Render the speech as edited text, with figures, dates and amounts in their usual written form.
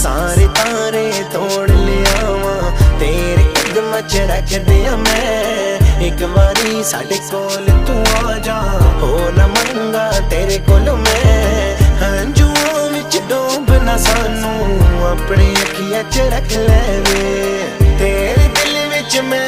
सारे तारे तोड़ लियावां तेरे कदमां च रख दियां मैं। एक बारी साडे कोल तू आ जा, हो ना मंगा तेरे कोल मैं। हंजुआं विच डूबना सानू अपनी अखियां च रख ले वे, तेरे दिल विच मैं